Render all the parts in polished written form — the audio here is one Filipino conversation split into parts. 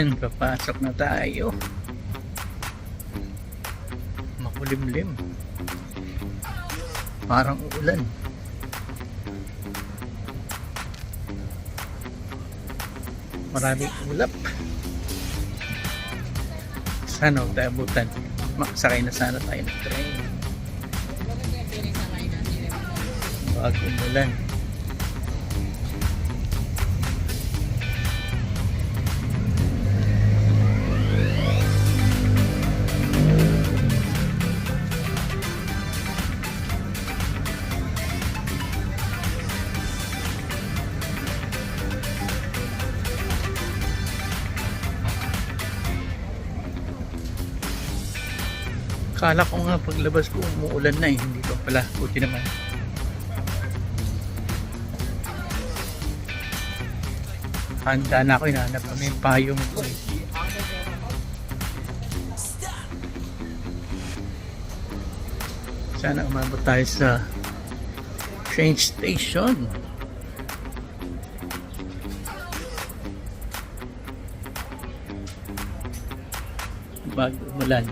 Ayan, papasok na tayo. Makulimlim. Parang uulan. Maraming ulap. Sana huwag tayo abutan. Makasakay na sana tayo ng train. Bago umulan. Akala ko nga paglabas ko umuulan na eh. Hindi pa pala. Buti naman. Handa na ako. Hinahanap kami yung payong ko eh. Sana umabot tayo sa train station. Bago umulan.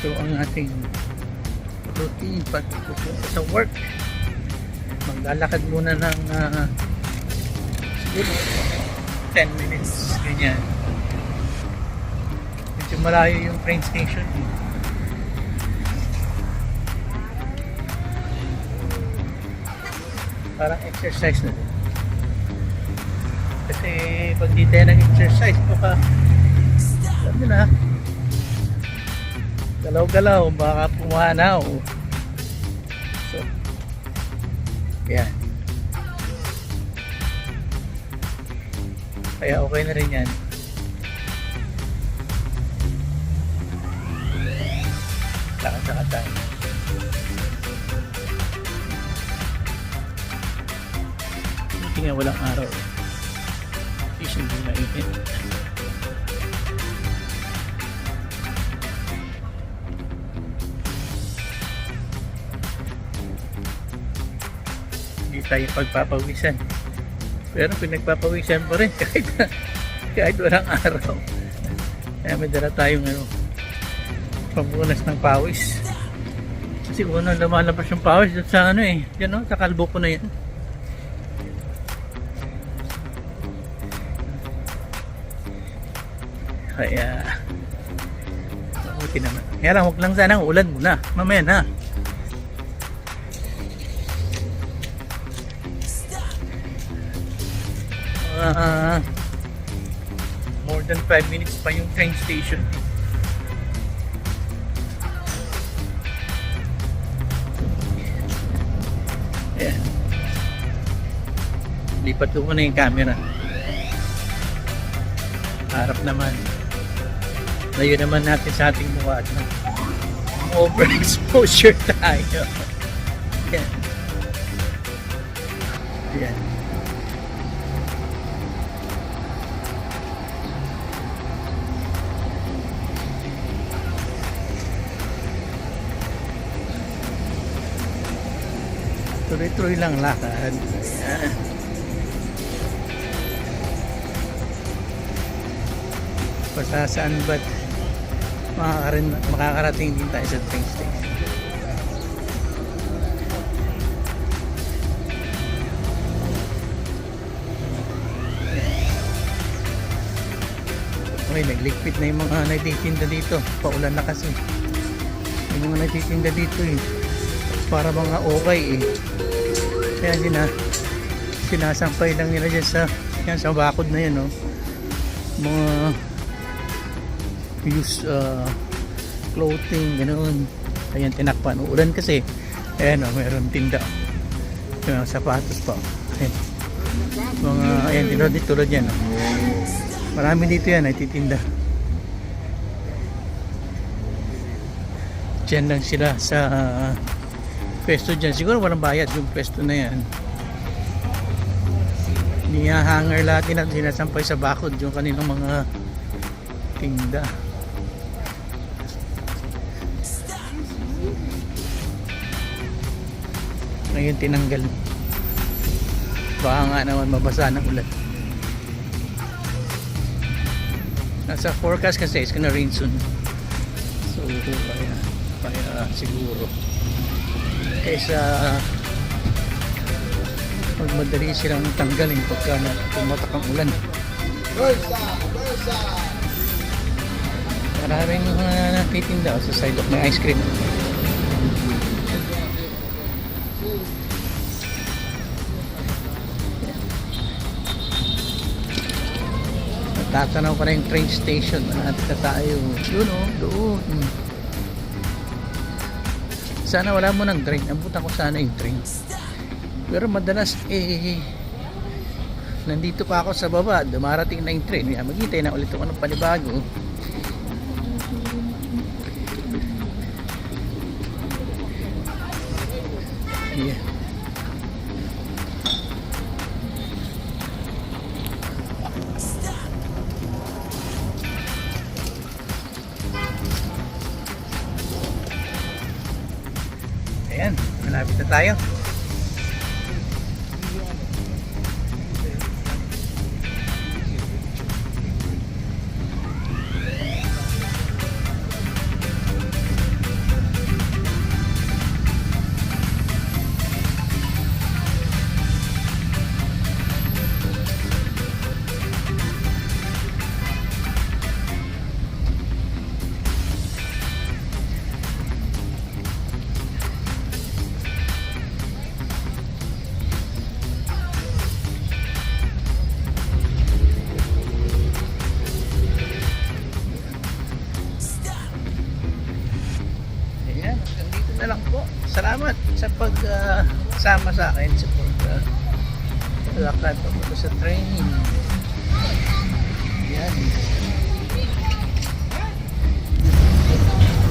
So ang ating routine pagpupunta sa work, maglalakad muna ng siguro 10 minutes ganyan. Medyo malayo yung train station eh. Parang exercise na din kasi pag di tayo nag-exercise baka alam nyo na galaw-galaw, baka pumanaw. So, yan. Kaya okay na rin yan. Saka tayo. Buti nga walang araw. Kasi hindi mainit. Tayo pagpapawisan pero pinagpapawisan pa rin kahit walang araw. Kaya may dala tayong pambunas ng pawis kasi unang lumalabas yung pawis sa yan sa kalbo ko na yan. Kaya mabuti naman. Kaya lang huwag lang sana ulan muna mamaya na. More than 5 minutes pa yung train station. Ayan. Lipat ko muna yung camera. Harap naman. Layo naman natin sa ating mukha at overexposure tayo. Ayan. Ayan. Tuloy-tuloy lang lakad. Ayan. Basta saan ba't makakarating din tayo sa train station. Okay, nagligpit na yung mga nagtitinda dito. Paulan na kasi. Yung mga nagtitinda dito para mga okay kaya sinasampay lang nila dyan sa bakod na yan mga used clothing ganoon. Ayan, tinakpan. Uulan kasi. Ayan o, meron tinda. Yung mga sapatos pa. Ayan. Mga, ayan, tulad yan. Marami dito yan, ay titinda. Diyan lang sila sa pwesto dyan. Siguro walang bayad yung pwesto na yan. Nihahanger lahat din at sinasampay sa bakod yung kanilang mga tinda. Ngayon tinanggal. Baka nga naman mabasa ng ulan. Nasa forecast kasi it's gonna rain soon. So kaya siguro kaysa magmadali silang tanggalin pagka pumatak ang ulan. Maraming natitinda sa side of my ice cream. Tatanaw pa na yung train station. At tayo yun o, doon. Sana wala mo ng train. Abutan ko sana yung train. Pero madalas nandito pa ako sa baba, dumarating na yung train. Maghintay na ulit ako ng panibago. Yeah. Ayan, malapit na tayo. Na lang po. Salamat sa pagsama sa akin sa paglakad papunta sa train. Yan.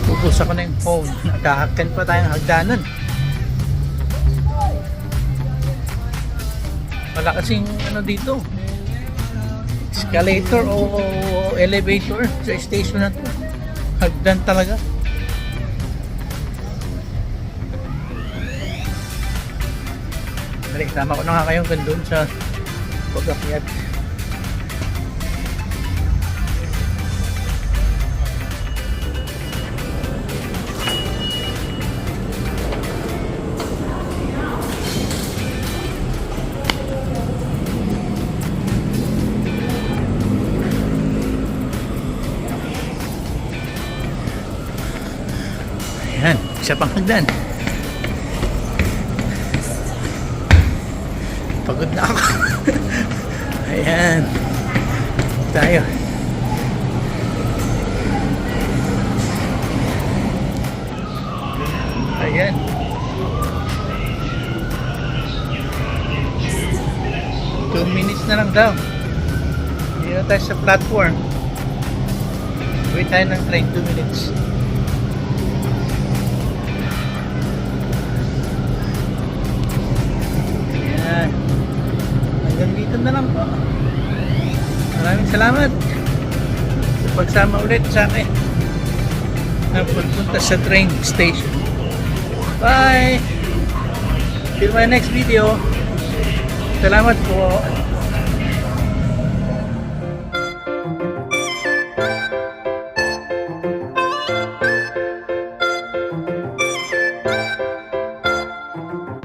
Pupus ako na yung phone. Nagkakakan pa tayong hagdanan. Wala kasing ano dito. Escalator o elevator sa station na to. Hagdan talaga. Dali, sama ko na nga kayong gandun sa pag-akyat. Ayan, isa pang hagdan. Pagod na ako. Ayan. Tayo. Ayan. 2 minutes na lang daw. Dito tayo sa platform. Wait tayo ng train 2 minutes. Ayan. Hanggang dito na lang po. Maraming salamat sa pagsama ulit sa akin na pagpunta sa train station. Bye! Till my next video. Salamat po.